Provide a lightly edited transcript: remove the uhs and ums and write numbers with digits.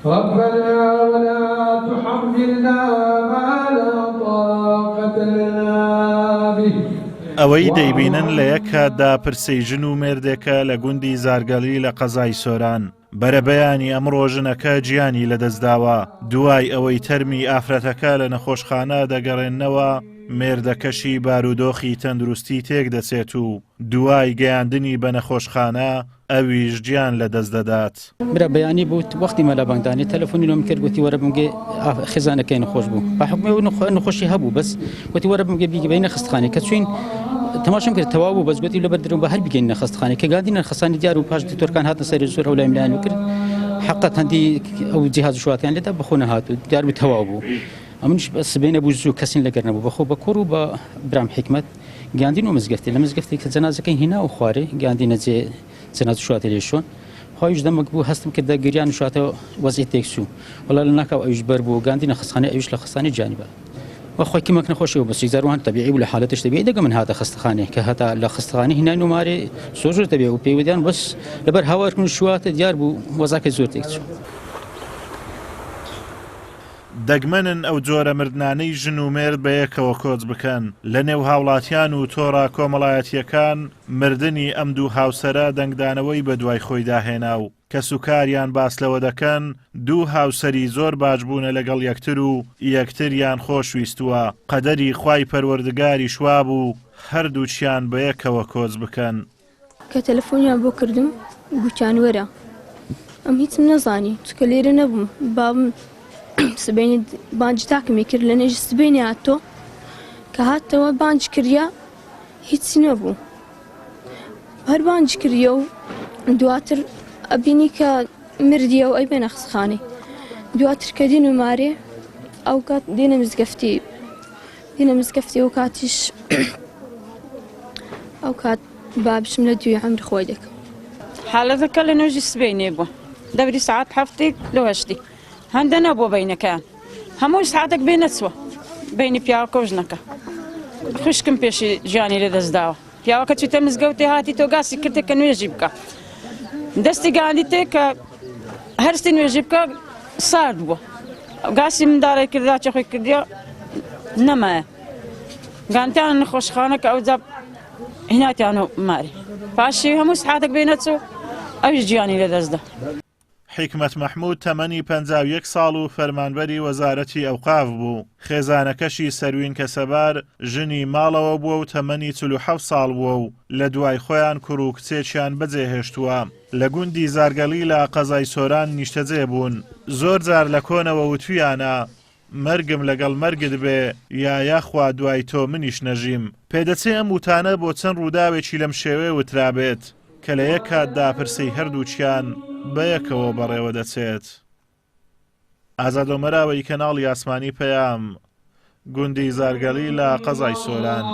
ربنا ولا تحملنا ما لا طاقة لنا به. ئەوەی دەیبینن لە یەک کاتدا پرسەی ژن و مێردێکە لە گوندی زارگەڵی لە قەزای سۆران. بەرەبەیانی ئەمڕۆ ژنەکە گیانی لەدەستداوە. دوای ئەوەی تەرمی ئافرەتەکە لە نەخۆشخانە دەگەڕێننەوە، مێردەکەشی بارودۆخی تەندروستی تێک دەچێت و دوای گەیاندنی بە نەخۆشخانە ئەویش گیان لەدەست دەدات. برا بەیانی بوو وەختی مەلا بانگدانی تەلەفۆنی لۆم کرد گوتی وەرە بمگێ خێزانەکەی نەخۆش بوو بە حکومە نەخۆشی هەبوو بەس گوتی وەرە بمگێ بیگەی نەخستخانەی کە چوین تەماشام کرد تەواو بوو بەس گوتی لەبەر دەرەوە بە هەر بگەین نەخستخانەی کە گاندی نەخستانی دیار و پاش دکتۆرەکان هاتنە سەر زۆر ئەو لای ملایان کرد حقیقەت هەندی ئەو جیهاز شواتیان لێدا بەخۆ نەهاتوو دیار بوو تەواو بوو. ئەمنش سبەی نەبوو زوو کەسین لەگەر نەبوو بەخۆ بە کوڕ و بە برام حکمت گاندین و مزگەفتی لە مزگەفتی کە جەنازەکەی هینا و خوارێ گاندی نەجێ جەناز شواتی لێشۆن خۆیش دەمەک بوو هەستم کردە گریان شواتەوە وەزعی تێکسو وەڵا لە ناکاو ئەویش بەر بوو گاندی نەخستخانەی ئەویش لە خستانی جانیبە وەخۆی کمەک نەخۆشیەوە بەس زاروان تەبیعی و لە حالەتش تەبیعی دەگە من هاتە خستخانەی کە هەتا لە خستخانەی هینای و مارێ زۆر تەبیعی و پێیوەدیان بەس لەبەر هاوارکردن شواتە دیار بوو وەزاکەی زۆر تێکچوو. دەگمەنن ئەو جۆرە مردنانەی ژن و مێرد بەیەکەوە کۆچ بکەن لە نێو هاوڵاتیان و تۆڕا کۆمەڵایەتیەکان مردنی ئەم دوو هاوسەرە دەنگدانەوەی بە دوای خۆی داهێنا و کە سوکاریان باس لەوە دەکەن دوو هاوسەری زۆر باش بوونە لەگەڵ یەکتر و یەکتریان خۆشویستووە قەدەری خوای پەروەردگاری شواب و هەردووچیان بەیەکەوە کۆچ بکەن. کە تەلەفۆنیان بۆ کردم گوتیان وەرە ئەم هیچم نەزانی چکە لێرە نەبووم بابم سبەینی بانجی تاکمی کرد لە نێژی سبەینی هاتۆ کە هاتەوە بانج کردیا هیچی نەبوو هەر بانج کردیە و دواتر ئەبینی کە مردیە و ئەی بێنە خستخانەی دواتر کە دین و مارێ ئەو کات دێنە مزگەفتی و کاتیش ئەو کات بابشم لە دوی عەمر خۆی دەکەم. حالەتەکە لە نێژی سبەینێ بووە دەوری سەعات هەفتێک لە هەشتی هەندە نەبووە بەینەکەیان هەموو ساعتێک بێ نەچووە بینی پیاوەکە و ژنەکە خوشکم پێشی ژیانی لەدەستداوە پیاوەکە چوتە مزگەوتێ هاتی تۆ گاسی کردێک کە نوێژی بکە دەستی گاندی تێ کە هەرستی نوێژی بکە سارد بووە گاسی منداڵی کردا چە خۆی کردیا نەمایە گانتیان نەخۆشخانە کە ئەوجا هیناتیان و ماری پاشی هەموو ساعتێک بێ نەچوو ئەویش گیانی لەدەستدا. حکمت محمود تەمەنی 51 ساڵ و فەرمانبەری وەزارەتی ئەوقاف بوو. خێزانەکەشی سەروین کەسەبار ژنی ماڵەوە بووە و تەمەنی 47 ساڵ بووە و لە دوای خۆیان کوڕ و کچێکیان بەجێهێشتووە. لە گوندی زارگەڵی لە قەزای سۆران نیشتەجێ بوون. زۆر جار لە کۆنەوە وتویانە مەرگم لەگەڵ مەرگت بێ یا یاخوا دوای تۆ منیش نەژیم. پێدەچێ ئەم وتانە بۆ چەند ڕووداوێکی لەم شێوێ وترابێت کە لە یەک کاتدا پرسەی هەردووچیان بەیەکەوە بەڕێوە دەچێت. ئازادۆمەراوەی کەناڵی ئاسمانی پەیام گوندی زارگەڵی لە قەزای سۆران.